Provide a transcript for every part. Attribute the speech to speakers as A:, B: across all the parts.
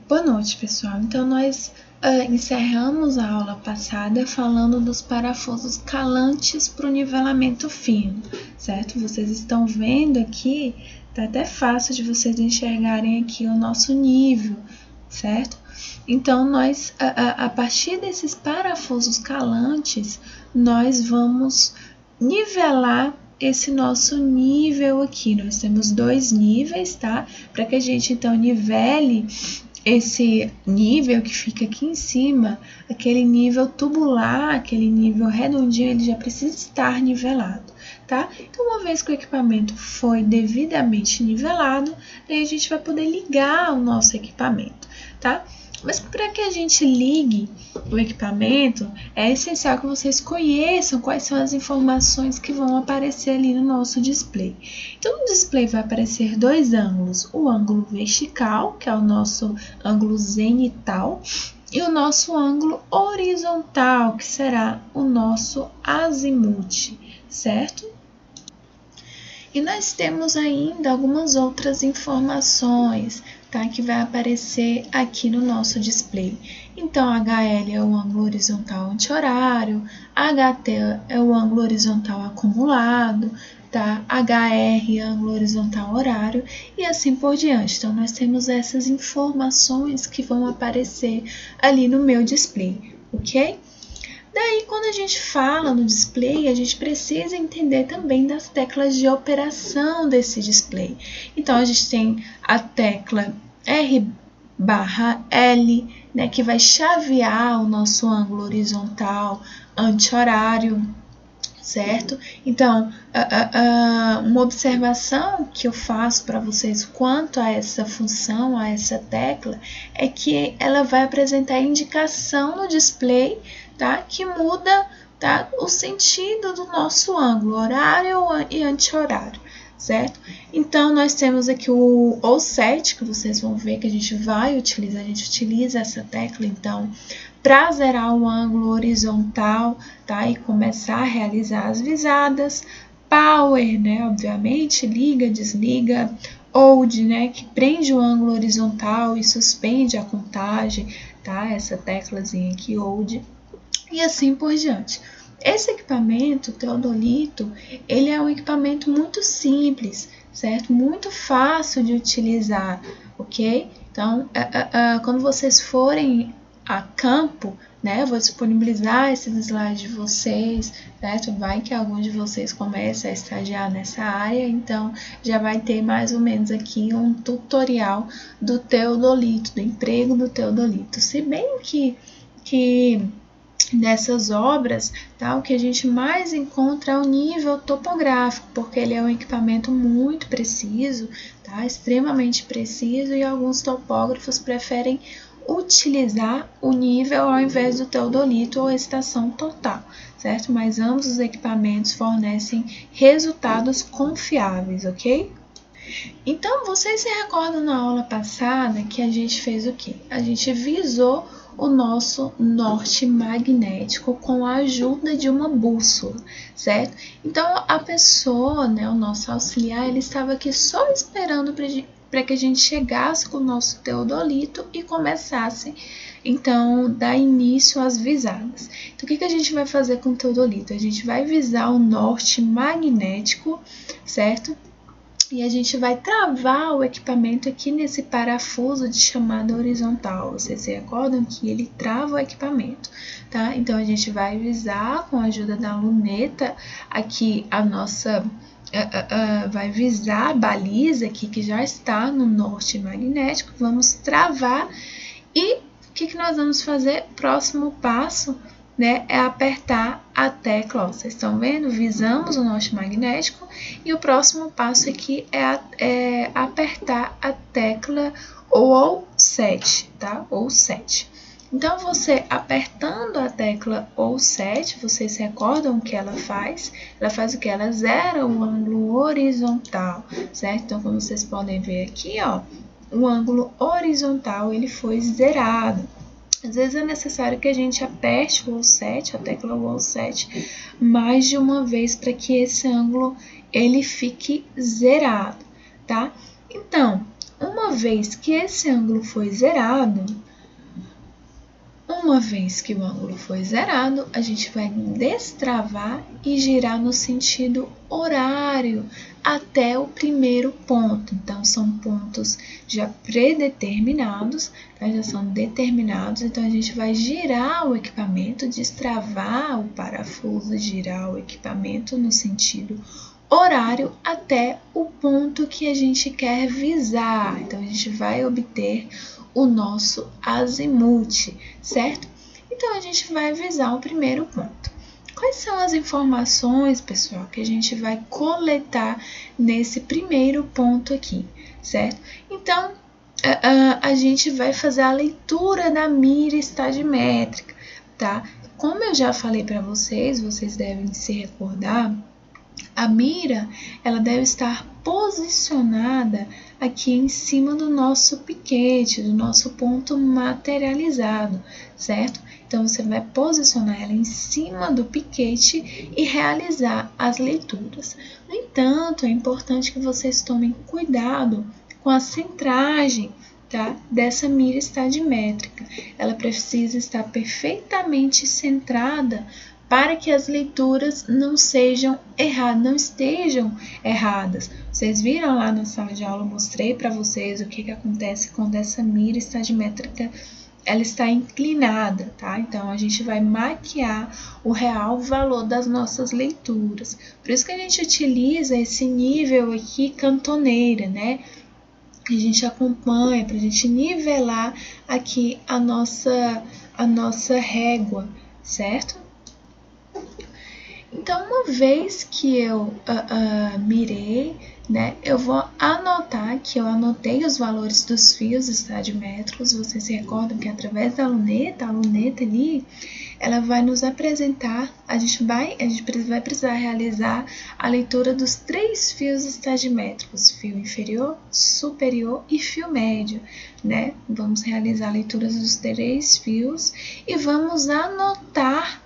A: Boa noite, pessoal. Então, nós encerramos a aula passada falando dos parafusos calantes para o nivelamento fino, certo? Vocês estão vendo aqui, tá até fácil de vocês enxergarem aqui o nosso nível, certo? Então, nós, a partir desses parafusos calantes, nós vamos nivelar esse nosso nível aqui. Nós temos dois níveis, tá? Para que a gente, então, nivele esse nível que fica aqui em cima, aquele nível tubular, aquele nível redondinho, ele já precisa estar nivelado, tá? Então, uma vez que o equipamento foi devidamente nivelado, daí a gente vai poder ligar o nosso equipamento, tá? Mas para que a gente ligue o equipamento, é essencial que vocês conheçam quais são as informações que vão aparecer ali no nosso display. Então, no display vai aparecer dois ângulos, o ângulo vertical, que é o nosso ângulo zenital, e o nosso ângulo horizontal, que será o nosso azimute, certo? E nós temos ainda algumas outras informações, tá, que vai aparecer aqui no nosso display. Então, HL é o ângulo horizontal anti-horário, HT é o ângulo horizontal acumulado, tá, HR é ângulo horizontal horário e assim por diante. Então, nós temos essas informações que vão aparecer ali no meu display, ok? Daí, quando a gente fala no display, a gente precisa entender também das teclas de operação desse display. Então, a gente tem a tecla R/L, né, que vai chavear o nosso ângulo horizontal anti-horário, certo? Então, uma observação que eu faço para vocês quanto a essa função, a essa tecla, é que ela vai apresentar indicação no display, tá? Que muda, tá? O sentido do nosso ângulo, horário e anti-horário, certo? Então, nós temos aqui o offset, que vocês vão ver que a gente vai utilizar, a gente utiliza essa tecla, então, para zerar o ângulo horizontal, tá? E começar a realizar as visadas. Power, né? Obviamente, liga, desliga. Hold, né? Que prende o ângulo horizontal e suspende a contagem, tá? Essa teclazinha aqui, Hold. E assim por diante. Esse equipamento, o teodolito, ele é um equipamento muito simples, certo? Muito fácil de utilizar, ok? Então, quando vocês forem a campo, né, eu vou disponibilizar esses slides de vocês, certo? Vai que algum de vocês comece a estagiar nessa área, então já vai ter mais ou menos aqui um tutorial do teodolito, do emprego do teodolito. Se bem que nessas obras, tá, o que a gente mais encontra é o nível topográfico, porque ele é um equipamento muito preciso, tá, extremamente preciso, e alguns topógrafos preferem utilizar o nível ao invés do teodolito ou estação total, certo? Mas ambos os equipamentos fornecem resultados confiáveis, ok? Então, vocês se recordam na aula passada que a gente fez o quê? A gente visou o nosso norte magnético com a ajuda de uma bússola, certo? Então, a pessoa, né, o nosso auxiliar, ele estava aqui só esperando para que a gente chegasse com o nosso teodolito e começasse, então, dar início às visadas. Então, o que a gente vai fazer com o teodolito? A gente vai visar o norte magnético, certo? E a gente vai travar o equipamento aqui nesse parafuso de chamada horizontal. Vocês se recordam que ele trava o equipamento, tá? Então, a gente vai visar com a ajuda da luneta aqui a nossa... vai visar a baliza aqui que já está no norte magnético. Vamos travar e o que nós vamos fazer? Próximo passo, né, é apertar a tecla, ó, vocês estão vendo? Visamos o norte magnético e o próximo passo aqui é apertar a tecla ou 7, tá? Ou 7. Então, você apertando a tecla ou 7, vocês se recordam o que ela faz? Ela faz o que? Ela zera o ângulo horizontal, certo? Então, como vocês podem ver aqui, ó, o ângulo horizontal ele foi zerado. Às vezes é necessário que a gente aperte o offset, a tecla offset, mais de uma vez para que esse ângulo ele fique zerado, tá? Então, uma vez que esse ângulo foi zerado, uma vez que o ângulo foi zerado, a gente vai destravar e girar no sentido horário até o primeiro ponto. Então, são pontos já predeterminados, tá? Já são determinados. Então, a gente vai girar o equipamento, destravar o parafuso, girar o equipamento no sentido horário até o ponto que a gente quer visar. Então, a gente vai obter o nosso azimute, certo? Então, a gente vai visar o primeiro ponto. Quais são as informações, pessoal, que a gente vai coletar nesse primeiro ponto aqui, certo? Então, a gente vai fazer a leitura da mira estadimétrica, tá? Como eu já falei para vocês, vocês devem se recordar, a mira, ela deve estar posicionada aqui em cima do nosso piquete, do nosso ponto materializado, certo? Então, você vai posicionar ela em cima do piquete e realizar as leituras. No entanto, é importante que vocês tomem cuidado com a centragem, tá? Dessa mira estadimétrica. Ela precisa estar perfeitamente centrada para que as leituras não estejam erradas. Vocês viram lá na sala de aula, eu mostrei para vocês o que acontece quando essa mira estadimétrica ela está inclinada, tá? Então, a gente vai maquiar o real valor das nossas leituras. Por isso que a gente utiliza esse nível aqui cantoneira, né? A gente acompanha para a gente nivelar aqui a nossa régua, certo? Então, uma vez que eu mirei, né, eu vou anotar que eu anotei os valores dos fios estadimétricos. Vocês se recordam que através da luneta, a luneta ali, ela vai nos apresentar, a gente vai precisar realizar a leitura dos 3 fios estadimétricos, fio inferior, superior e fio médio, né? Vamos realizar a leitura dos 3 fios e vamos anotar,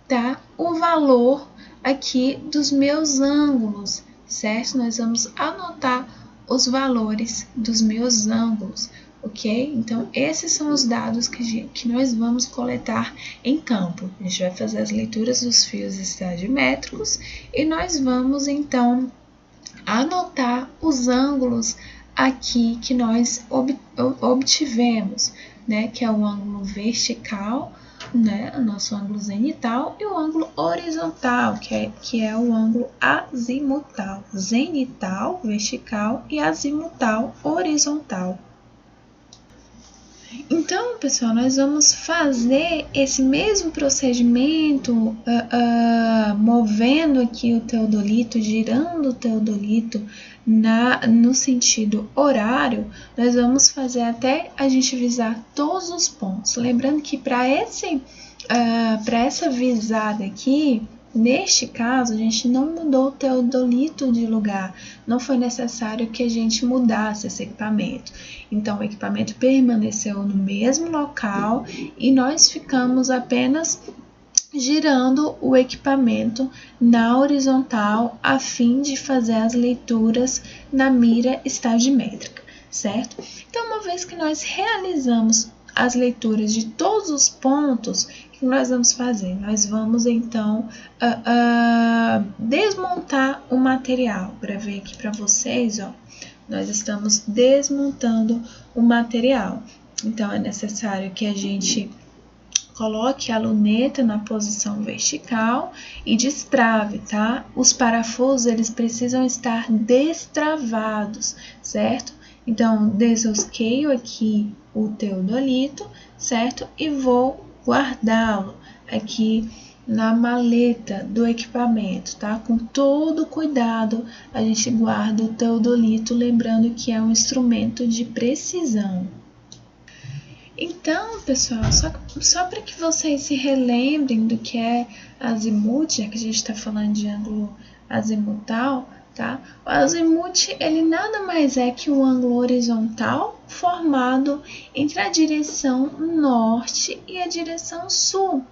A: tá, o valor aqui dos meus ângulos, certo? Nós vamos anotar os valores dos meus ângulos, ok? Então, esses são os dados que nós vamos coletar em campo. A gente vai fazer as leituras dos fios estadimétricos e nós vamos, então, anotar os ângulos aqui que nós obtivemos, né? Que é o ângulo vertical, né, o nosso ângulo zenital, e o ângulo horizontal, que é o ângulo azimutal. Zenital, vertical, e azimutal, horizontal. Então, pessoal, nós vamos fazer esse mesmo procedimento, movendo aqui o teodolito, girando o teodolito no sentido horário. Nós vamos fazer até a gente visar todos os pontos. Lembrando que para essa visada aqui, neste caso, a gente não mudou o teodolito de lugar, não foi necessário que a gente mudasse esse equipamento. Então, o equipamento permaneceu no mesmo local e nós ficamos apenas girando o equipamento na horizontal a fim de fazer as leituras na mira estadimétrica, certo? Então, uma vez que nós realizamos as leituras de todos os pontos, o que nós vamos fazer? Nós vamos, então, desmontar o material. Gravei aqui para vocês, ó. Nós estamos desmontando o material. Então, é necessário que a gente coloque a luneta na posição vertical e destrave, tá? Os parafusos, eles precisam estar destravados, certo? Então, desrosqueio aqui o teodolito, certo? E vou guardá-lo aqui na maleta do equipamento, tá? Com todo cuidado, a gente guarda o teodolito, lembrando que é um instrumento de precisão. Então, pessoal, só para que vocês se relembrem do que é azimute, já que a gente está falando de ângulo azimutal, tá? O azimute, ele nada mais é que um ângulo horizontal formado entre a direção norte e a direção sul,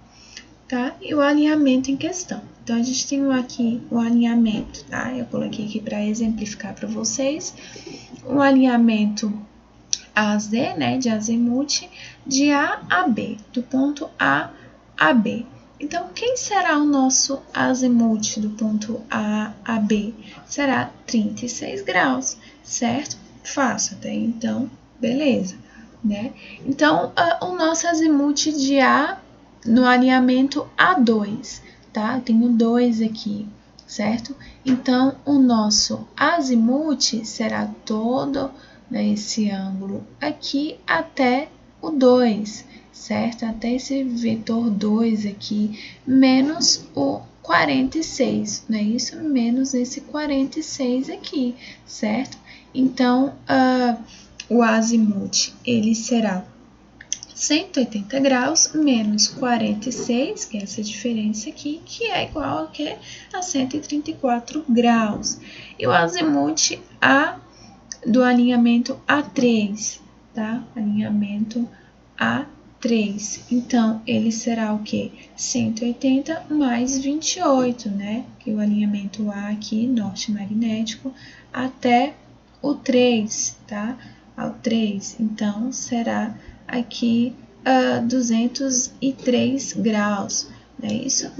A: tá? E o alinhamento em questão. Então, a gente tem aqui o alinhamento, tá? Eu coloquei aqui para exemplificar para vocês. O alinhamento AZ, né, de azimuth, de A a B, do ponto A a B. Então, quem será o nosso azimuth do ponto A a B? Será 36 graus, certo? Fácil até então, beleza, né? Então, o nosso azimuth de A no alinhamento A2, tá? Eu tenho 2 aqui, certo? Então, o nosso azimuth será todo, né, esse ângulo aqui até o 2, certo? Até esse vetor 2 aqui, menos o 46, não é isso? Menos esse 46 aqui, certo? Então, o azimuth, ele será 180 graus menos 46, que é essa diferença aqui, que é igual a quê? A 134 graus. E o azimuth do alinhamento A3, tá? Alinhamento A3. Então, ele será o quê? 180 mais 28, né? Que o alinhamento A aqui, norte magnético, até o 3, tá? Ao 3. Então, será aqui 203 graus, não é isso?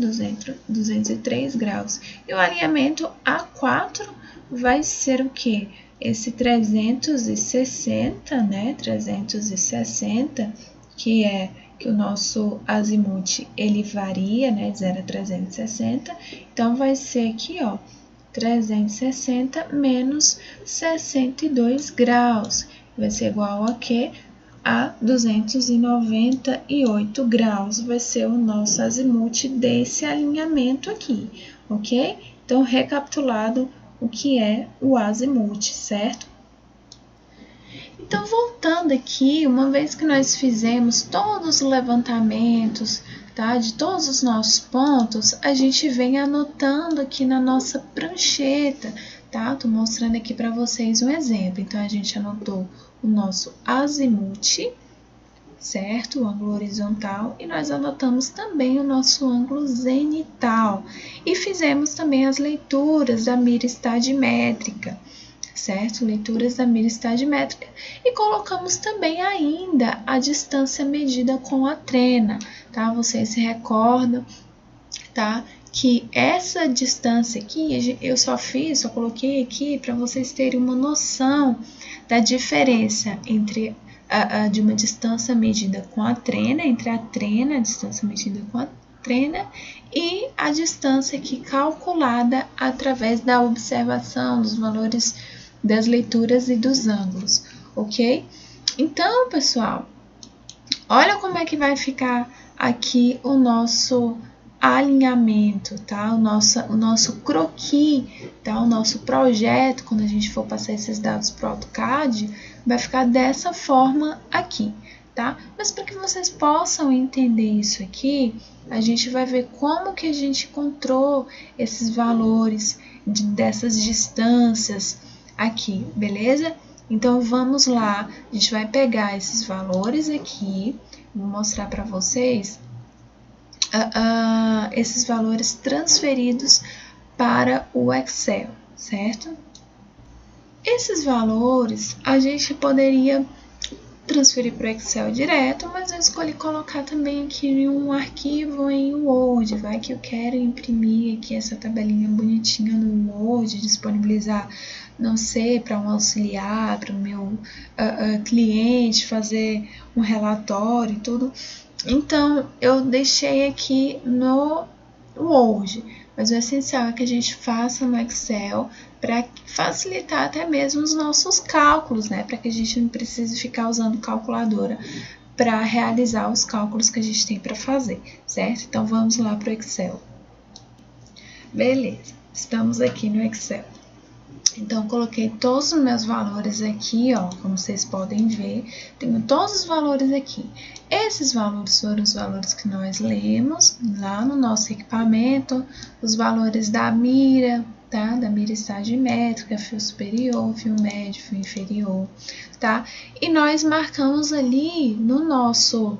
A: 203 graus. E o alinhamento A4 vai ser o quê? Esse 360, né? 360, que é que o nosso azimuth, ele varia, né? De 0 a 360. Então, vai ser aqui, ó, 360 menos 62 graus. Vai ser igual a quê? A 298 graus vai ser o nosso azimuth desse alinhamento aqui, ok? Então, recapitulado o que é o azimuth, certo? Então, voltando aqui, uma vez que nós fizemos todos os levantamentos, tá, de todos os nossos pontos, a gente vem anotando aqui na nossa prancheta, tá? Tô mostrando aqui para vocês um exemplo. Então, a gente anotou o nosso azimuth, certo? O ângulo horizontal, e nós anotamos também o nosso ângulo zenital. E fizemos também as leituras da mira estadimétrica, certo? Leituras da mira estadimétrica. E colocamos também ainda a distância medida com a trena, tá? Vocês se recordam, tá? Que essa distância aqui, eu só coloquei aqui para vocês terem uma noção da diferença entre de uma distância medida com a trena, entre a trena, a distância medida com a trena, e a distância aqui calculada através da observação dos valores das leituras e dos ângulos, ok? Então, pessoal, olha como é que vai ficar aqui o nosso alinhamento, tá? O nosso croquis, tá? O nosso projeto, quando a gente for passar esses dados para o AutoCAD, vai ficar dessa forma aqui, tá? Mas para que vocês possam entender isso aqui, a gente vai ver como que a gente encontrou esses valores dessas distâncias aqui, beleza? Então, vamos lá, a gente vai pegar esses valores aqui, vou mostrar para vocês esses valores transferidos para o Excel, certo? Esses valores a gente poderia transferir para o Excel direto, mas eu escolhi colocar também aqui em um arquivo em Word, vai que eu quero imprimir aqui essa tabelinha bonitinha no Word, disponibilizar, não sei, para um auxiliar, para o meu cliente, fazer um relatório e tudo. Então, eu deixei aqui no Word, mas o essencial é que a gente faça no Excel para facilitar até mesmo os nossos cálculos, né? Para que a gente não precise ficar usando calculadora para realizar os cálculos que a gente tem para fazer, certo? Então, vamos lá para o Excel. Beleza, estamos aqui no Excel. Então, coloquei todos os meus valores aqui, ó, como vocês podem ver, tenho todos os valores aqui. Esses valores foram os valores que nós lemos lá no nosso equipamento, os valores da mira, tá? Da mira estadimétrica, fio superior, fio médio, fio inferior, tá? E nós marcamos ali no nosso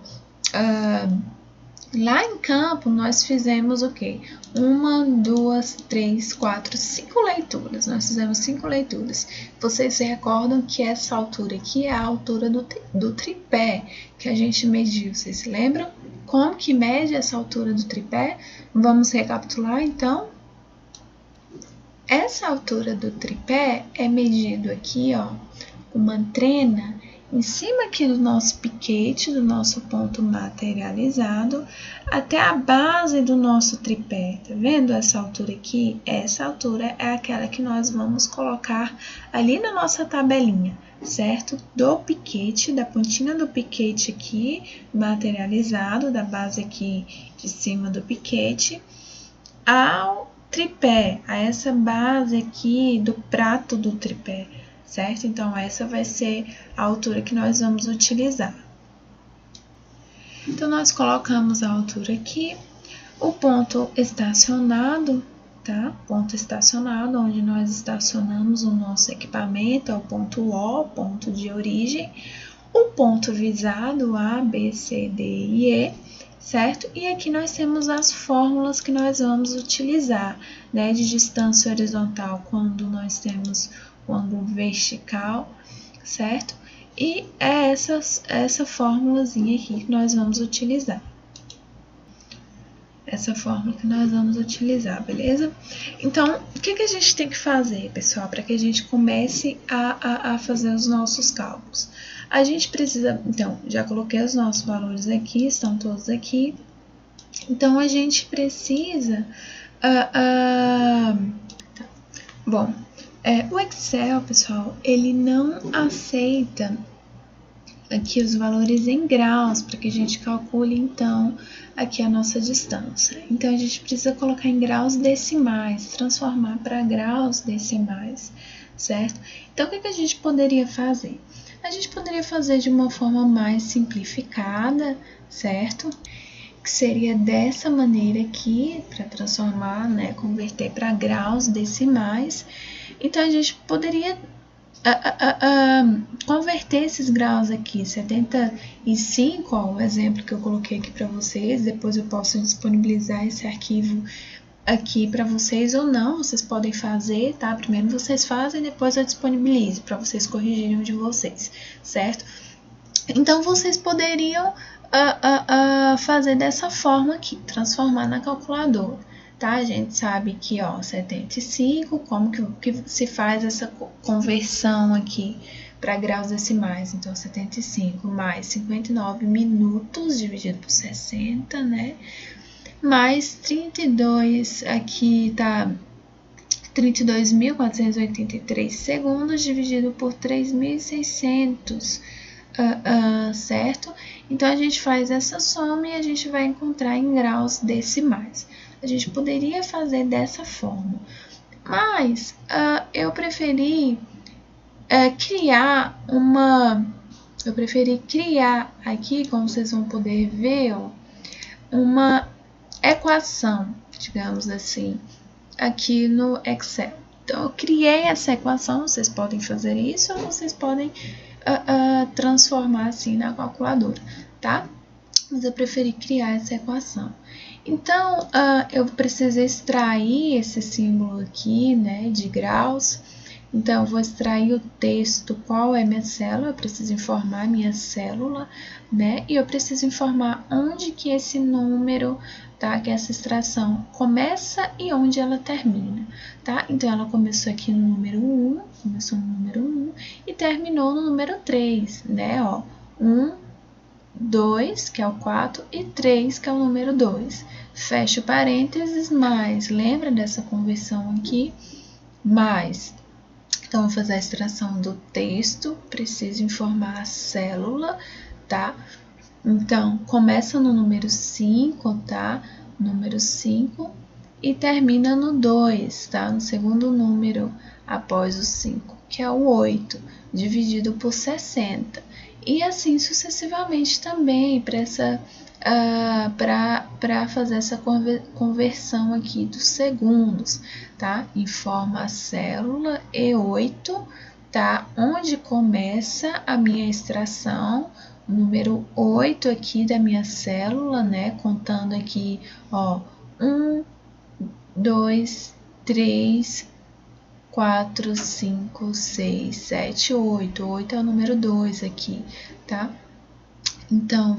A: Lá em campo, nós fizemos o quê? 1, 2, 3, 4, 5 leituras. Nós fizemos 5 leituras. Vocês se recordam que essa altura aqui é a altura do tripé que a gente mediu. Vocês se lembram? Como que mede essa altura do tripé? Vamos recapitular, então. Essa altura do tripé é medido aqui, ó, uma trena em cima aqui do nosso piquete, do nosso ponto materializado, até a base do nosso tripé. Tá vendo essa altura aqui? Essa altura é aquela que nós vamos colocar ali na nossa tabelinha, certo? Do piquete, da pontinha do piquete aqui, materializado, da base aqui de cima do piquete, ao tripé, a essa base aqui do prato do tripé, certo? Então, essa vai ser a altura que nós vamos utilizar. Então, nós colocamos a altura aqui, o ponto estacionado, tá? Ponto estacionado, onde nós estacionamos o nosso equipamento, é o ponto O, ponto de origem, o ponto visado, A, B, C, D e E, certo? E aqui nós temos as fórmulas que nós vamos utilizar, né? De distância horizontal, quando nós temos o ângulo vertical, certo? E é essa formulazinha aqui que nós vamos utilizar. Essa fórmula que nós vamos utilizar, beleza? Então, o que a gente tem que fazer, pessoal, para que a gente comece a fazer os nossos cálculos? A gente precisa, então, já coloquei os nossos valores aqui, estão todos aqui. Então, a gente precisa... Bom, o Excel, pessoal, ele não aceita aqui os valores em graus, para que a gente calcule, então, aqui a nossa distância. Então, a gente precisa colocar em graus decimais, transformar para graus decimais, certo? Então, o que a gente poderia fazer? A gente poderia fazer de uma forma mais simplificada, certo? Que seria dessa maneira aqui, para transformar, né, converter para graus decimais. Então, a gente poderia converter esses graus aqui, 75, ó, o exemplo que eu coloquei aqui para vocês, depois eu posso disponibilizar esse arquivo aqui para vocês ou não, vocês podem fazer, tá? Primeiro vocês fazem, depois eu disponibilizo para vocês corrigirem o de vocês, certo? Então, vocês poderiam fazer dessa forma aqui, transformar na calculadora, tá? A gente sabe que, ó, 75, como que se faz essa conversão aqui para graus decimais? Então, 75 mais 59 minutos dividido por 60, né? Mais 32, aqui tá 32.483 segundos dividido por 3.600, certo? Então, a gente faz essa soma e a gente vai encontrar em graus decimais. A gente poderia fazer dessa forma, mas eu preferi criar aqui, como vocês vão poder ver, ó, uma equação, digamos assim, aqui no Excel. Então, eu criei essa equação, vocês podem fazer isso ou vocês podem transformar assim na calculadora, tá? Mas eu preferi criar essa equação. Então, eu preciso extrair esse símbolo aqui, né, de graus. Então, eu vou extrair o texto, qual é minha célula, eu preciso informar minha célula, né, e eu preciso informar onde que esse número, tá, que essa extração começa e onde ela termina, tá? Então, ela começou aqui no número 1, e terminou no número 3, né, ó, 1, 2, que é o 4, e 3, que é o número 2. Fecha o parênteses, mais, lembra dessa conversão aqui? Mais. Então, vou fazer a extração do texto, preciso informar a célula, tá? Então, começa no número 5, tá? Número 5, e termina no 2, tá? No segundo número após o 5, que é o 8, dividido por 60. E assim sucessivamente também, para fazer essa conversão aqui dos segundos, tá? Informa a célula E8, tá? Onde começa a minha extração, número 8 aqui da minha célula, né? Contando aqui, ó, 1, 2, 3, 4, 5, 6, 7, 8. 8 é o número 2 aqui, tá? Então,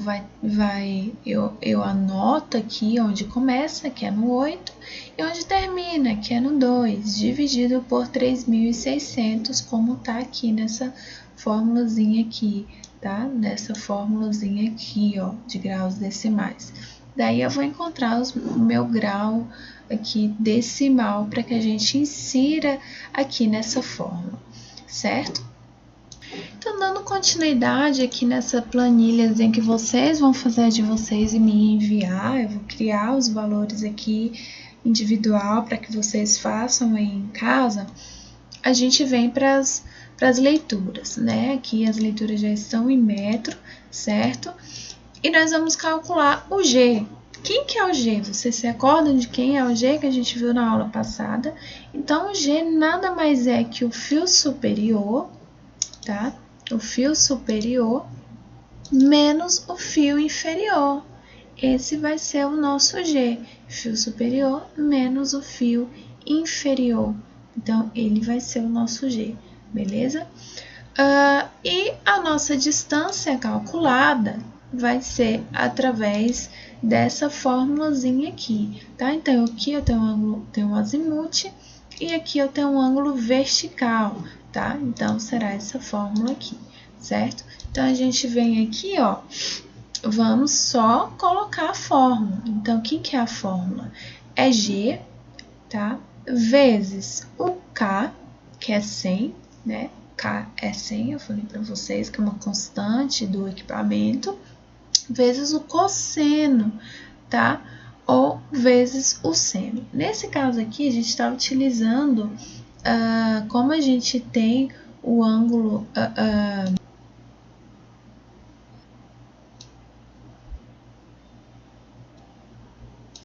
A: eu anoto aqui onde começa, que é no 8, e onde termina, que é no 2, dividido por 3.600, como tá aqui nessa formulazinha aqui, tá? Nessa formulazinha aqui, ó, de graus decimais. Daí eu vou encontrar o meu grau aqui decimal para que a gente insira aqui nessa fórmula, certo? Então, dando continuidade aqui nessa planilhazinha que vocês vão fazer de vocês e me enviar, eu vou criar os valores aqui individual para que vocês façam aí em casa, a gente vem para as leituras, né? Aqui as leituras já estão em metro, certo? E nós vamos calcular o G. Quem que é o G? Vocês se acordam de quem é o G que a gente viu na aula passada? Então, o G nada mais é que o fio superior, tá? O fio superior menos o fio inferior. Esse vai ser o nosso G. Fio superior menos o fio inferior. Então, ele vai ser o nosso G, beleza? E a nossa distância calculada vai ser através dessa formulazinha aqui, tá? Então, aqui eu tenho um azimuth e aqui eu tenho um ângulo vertical, tá? Então, será essa fórmula aqui, certo? Então, a gente vem aqui, ó, vamos só colocar a fórmula. Então, o que é a fórmula? É G, tá? Vezes o K, que é 100, né? K é 100, eu falei para vocês que é uma constante do equipamento, vezes o cosseno, tá? Ou vezes o seno. Nesse caso aqui, a gente está utilizando, como a gente tem o ângulo